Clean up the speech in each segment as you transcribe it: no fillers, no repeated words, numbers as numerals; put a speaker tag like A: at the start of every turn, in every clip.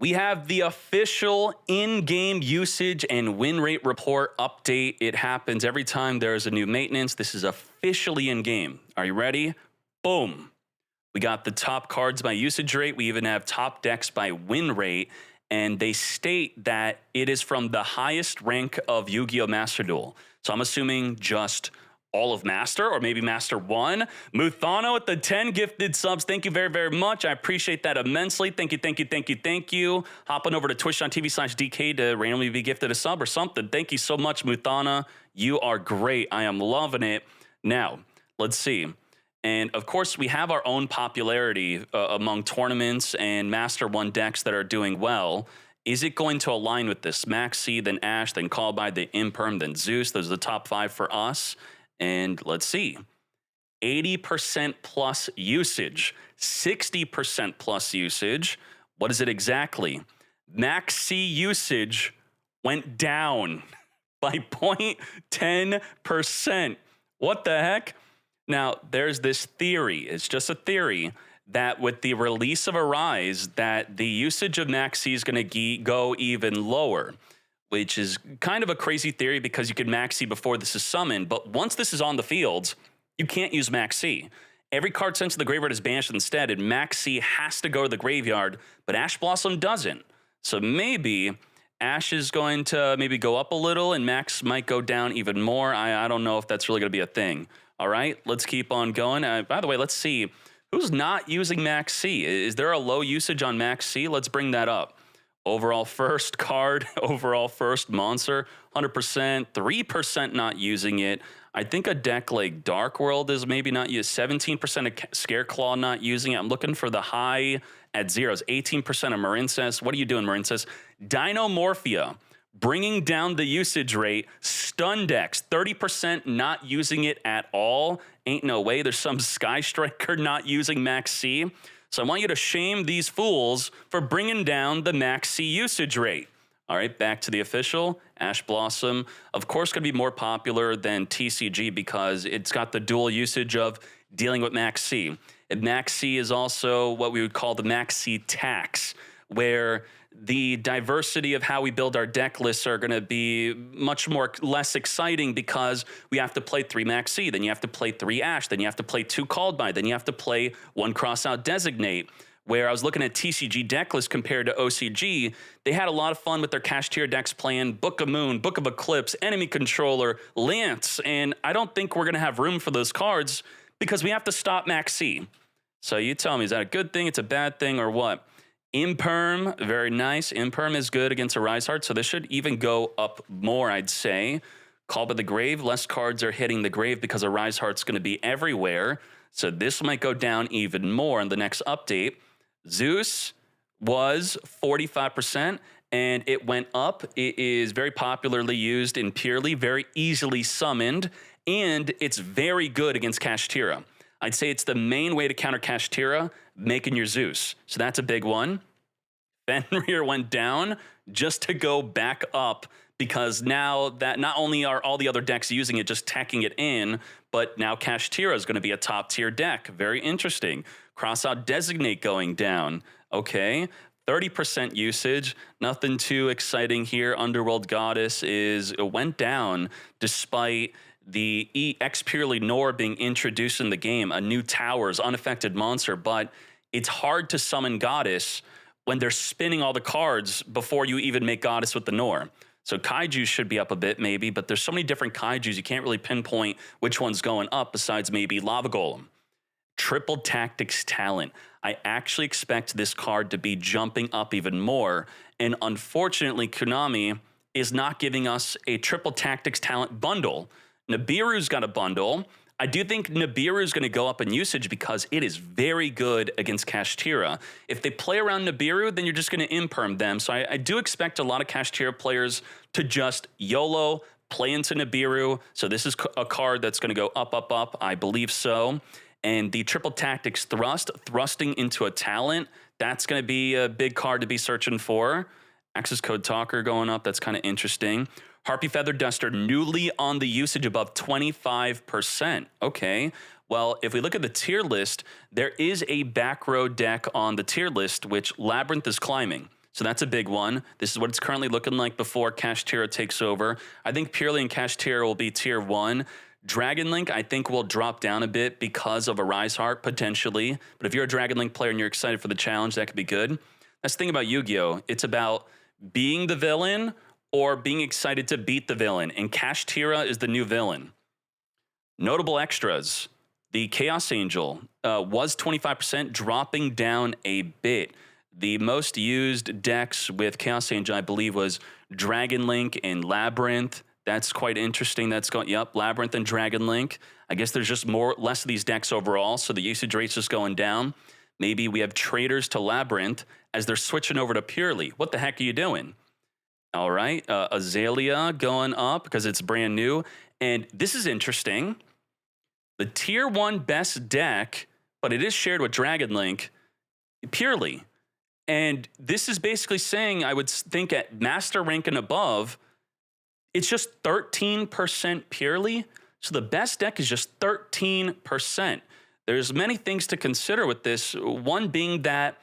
A: We have the official in-game usage and win rate report update. It happens every time there's a new maintenance. This is officially in-game. Are you ready? Boom. We got the top cards by usage rate. We even have top decks by win rate. And they state that it is from the highest rank of Yu-Gi-Oh! Master Duel. So I'm assuming just all of Master, or maybe Master 1. Muthano with the 10 gifted subs. Thank you very, very much. I appreciate that immensely. Thank you, thank you, thank you, thank you. Hopping over to twitch.tv/DK to randomly be gifted a sub or something. Thank you so much, Muthana. You are great. I am loving it. Now, let's see. And of course, we have our own popularity among tournaments and Master 1 decks that are doing well. Is it going to align with this? Maxx C, then Ashe, then Callby, then Imperm, then Zeus. Those are the top 5 for us. And let's see, 80% plus usage, 60% plus usage. What is it exactly? Maxx C usage went down by 0.10%. What the heck? Now, there's this theory, it's just a theory, that with the release of Arise, that the usage of Maxx C is going to go even lower, which is kind of a crazy theory because you could Maxx C before this is summoned, but once this is on the fields, you can't use Maxx C. Every card sent to the graveyard is banished instead, and Maxx C has to go to the graveyard, but Ash Blossom doesn't. So maybe Ash is going to maybe go up a little, and Max might go down even more. I don't know if that's really going to be a thing. All right, let's keep on going. By the way, let's see. Who's not using Maxx C? Is there a low usage on Maxx C? Let's bring that up. Overall first card, overall first monster, 100%, 3% not using it. I think a deck like Dark World is maybe not used. 17% of Scareclaw not using it. I'm looking for the high at zeros. 18% of Marincess. What are you doing, Marincess? Dinomorphia, bringing down the usage rate. Stun decks, 30% not using it at all. Ain't no way. There's some Sky Striker not using Maxx C. So I want you to shame these fools for bringing down the Maxx C usage rate. All right, back to the official. Ash Blossom, of course, going to be more popular than TCG because it's got the dual usage of dealing with Maxx C. And Maxx C is also what we would call the Maxx C tax, where the diversity of how we build our deck lists are going to be much less exciting because we have to play 3 Maxx C, then you have to play 3 Ashe, then you have to play 2 Callby, then you have to play 1 Crossout Designate. Where I was looking at TCG deck lists compared to OCG, they had a lot of fun with their Kashtira decks playing Book of Moon, Book of Eclipse, Enemy Controller, Lance, and I don't think we're going to have room for those cards because we have to stop Maxx C. So you tell me, is that a good thing, it's a bad thing, or what? Imperm, very nice. Imperm is good against Arise Heart, so this should even go up more, I'd say. Call by the Grave, less cards are hitting the grave because Arise Heart's going to be everywhere, so this might go down even more in the next update. Zeus was 45%, and it went up. It is very popularly used in Purrely, very easily summoned, and it's very good against Kashtira. I'd say it's the main way to counter Kashtira, making your Zeus. So that's a big one. Fenrir went down just to go back up because now that not only are all the other decks using it, just tacking it in, but now Kashtira is going to be a top tier deck. Very interesting. Crossout Designate going down. Okay. 30% usage. Nothing too exciting here. Underworld Goddess went down despite the X Purely Nor being introduced in the game. A new towers, unaffected monster, but it's hard to summon Goddess when they're spinning all the cards before you even make Goddess with the Nor. So Kaiju should be up a bit maybe, but there's so many different Kaijus you can't really pinpoint which one's going up besides maybe Lava Golem. Triple Tactics Talent. I actually expect this card to be jumping up even more, and unfortunately Konami is not giving us a Triple Tactics Talent bundle. Nibiru's got a bundle. I do think Nibiru is going to go up in usage because it is very good against Kashtira. If they play around Nibiru, then you're just going to imperm them. So I do expect a lot of Kashtira players to just YOLO, play into Nibiru. So this is a card that's going to go up, up, up. I believe so. And the Triple Tactics thrusting into a talent, that's going to be a big card to be searching for. Access Code Talker going up, that's kind of interesting. Harpy Feather Duster, newly on the usage above 25%. Okay, well, if we look at the tier list, there is a back row deck on the tier list, which Labyrinth is climbing. So that's a big one. This is what it's currently looking like before Kashtira takes over. I think Purrely and Kashtira will be tier 1. Dragon Link, I think, will drop down a bit because of a Rise Heart, potentially. But if you're a Dragon Link player and you're excited for the challenge, that could be good. That's the thing about Yu-Gi-Oh! It's about being the villain or being excited to beat the villain. And Kashtira is the new villain. Notable extras. The Chaos Angel was 25%, dropping down a bit. The most used decks with Chaos Angel, I believe, was Dragon Link and Labyrinth. That's quite interesting. That's going, yep, Labyrinth and Dragon Link. I guess there's just less of these decks overall, so the usage rate's just going down. Maybe we have traders to Labyrinth as they're switching over to Purrely. What the heck are you doing? All right, Azalea going up because it's brand new. And this is interesting. The tier 1 best deck, but it is shared with Dragon Link, Purrely. And this is basically saying, I would think at master rank and above, it's just 13% Purrely. So the best deck is just 13%. There's many things to consider with this. One being that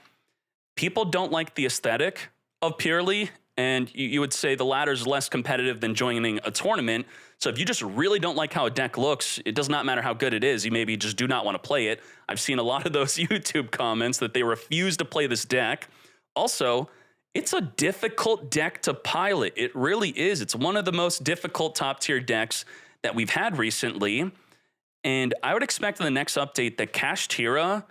A: people don't like the aesthetic of Purrely, and you would say the latter is less competitive than joining a tournament. So if you just really don't like how a deck looks, it does not matter how good it is. You maybe just do not want to play it. I've seen a lot of those YouTube comments that they refuse to play this deck. Also, it's a difficult deck to pilot. It really is. It's one of the most difficult top tier decks that we've had recently. And I would expect in the next update that Kashtira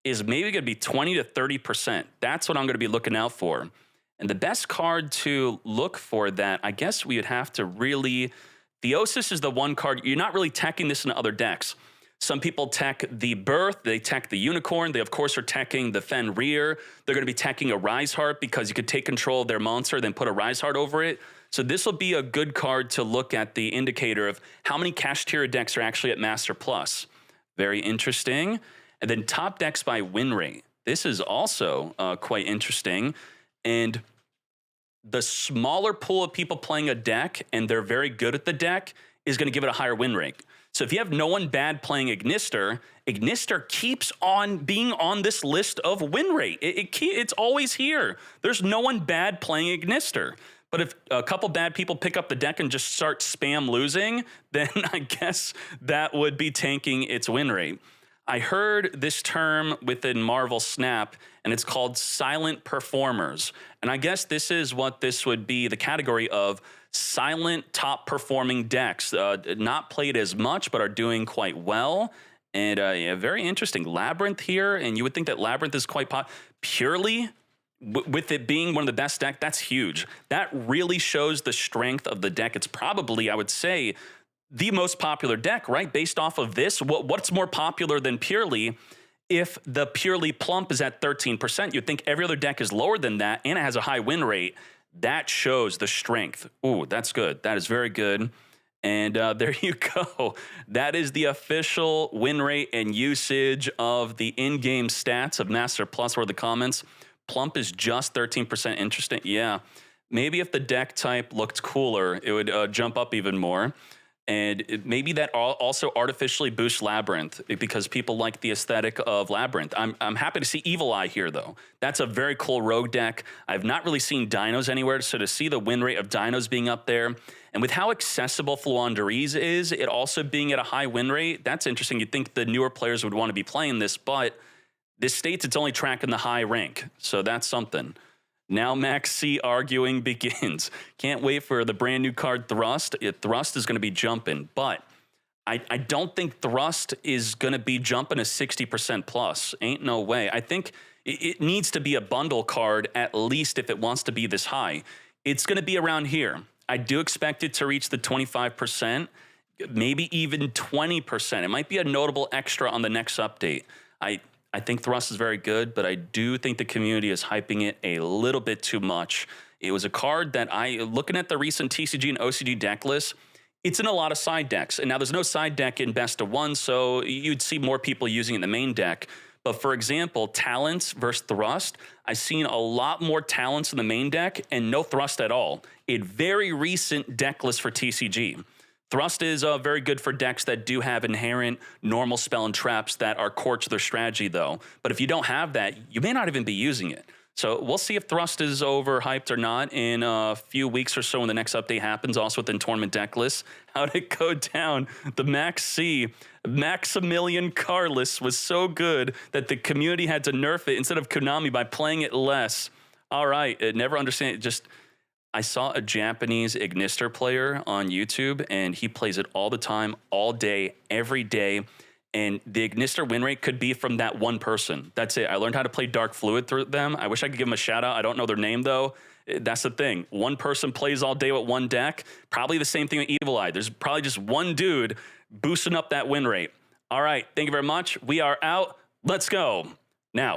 A: is maybe going to be 20 to 30%. That's what I'm going to be looking out for. And the best card to look for that, I guess we would have to really... Theosis is the one card. You're not really teching this in other decks. Some people tech the Birth, they tech the Unicorn, they of course are teching the Fenrir. They're going to be teching a Rise Heart because you could take control of their monster, then put a Rise Heart over it. So this will be a good card to look at the indicator of how many Kashtira decks are actually at Master Plus. Very interesting. And then top decks by win rate. This is also quite interesting. And the smaller pool of people playing a deck and they're very good at the deck is going to give it a higher win rate. So if you have no one bad playing Ignister, Ignister keeps on being on this list of win rate. It's always here. There's no one bad playing Ignister. But if a couple bad people pick up the deck and just start spam losing, then I guess that would be tanking its win rate. I heard this term within Marvel Snap, and it's called silent performers. And I guess this is what this would be, the category of silent top performing decks, not played as much, but are doing quite well. And yeah, very interesting. Labyrinth here, and you would think that Labyrinth is quite Purrely, with it being one of the best decks, that's huge. That really shows the strength of the deck. It's probably, I would say, the most popular deck, right? Based off of this, what's more popular than Purrely? If the Purrely plump is at 13%, you'd think every other deck is lower than that, and it has a high win rate. That shows the strength. Ooh, that's good. That is very good. And there you go. That is the official win rate and usage of the in-game stats of Master Plus. Where are the comments? Plump is just 13%. Interesting. Yeah. Maybe if the deck type looked cooler, it would jump up even more. And maybe that also artificially boosts Labyrinth because people like the aesthetic of Labyrinth. I'm happy to see Evil Eye here, though. That's a very cool rogue deck. I've not really seen Dinos anywhere, so to see the win rate of Dinos being up there, and with how accessible Fluandrees is, it also being at a high win rate, that's interesting. You'd think the newer players would want to be playing this, but this states it's only tracking the high rank, so that's something. Now Maxx C arguing begins. Can't wait for the brand new card Thrust. Thrust is going to be jumping, but I don't think Thrust is going to be jumping a 60% plus. Ain't no way. I think it needs to be a bundle card, at least if it wants to be this high. It's going to be around here. I do expect it to reach the 25%, maybe even 20%. It might be a notable extra on the next update. I think Thrust is very good, but I do think the community is hyping it a little bit too much. It was a card that looking at the recent TCG and OCG deck list, it's in a lot of side decks. And now there's no side deck in best of one, so you'd see more people using it in the main deck. But for example, Talents versus Thrust, I've seen a lot more Talents in the main deck and no Thrust at all. A very recent deck list for TCG. Thrust is very good for decks that do have inherent normal spell and traps that are core to their strategy, though. But if you don't have that, you may not even be using it. So we'll see if Thrust is overhyped or not in a few weeks or so when the next update happens. Also within tournament deck lists, how'd it go down? The Maxx C Maximilian car list was so good that the community had to nerf it instead of Konami by playing it less. All right, never understand it. Just I saw a Japanese Ignister player on YouTube, and he plays it all the time, all day, every day. And the Ignister win rate could be from that one person. That's it. I learned how to play Dark Fluid through them. I wish I could give them a shout out. I don't know their name, though. That's the thing. One person plays all day with one deck. Probably the same thing with Evil Eye. There's probably just one dude boosting up that win rate. All right. Thank you very much. We are out. Let's go.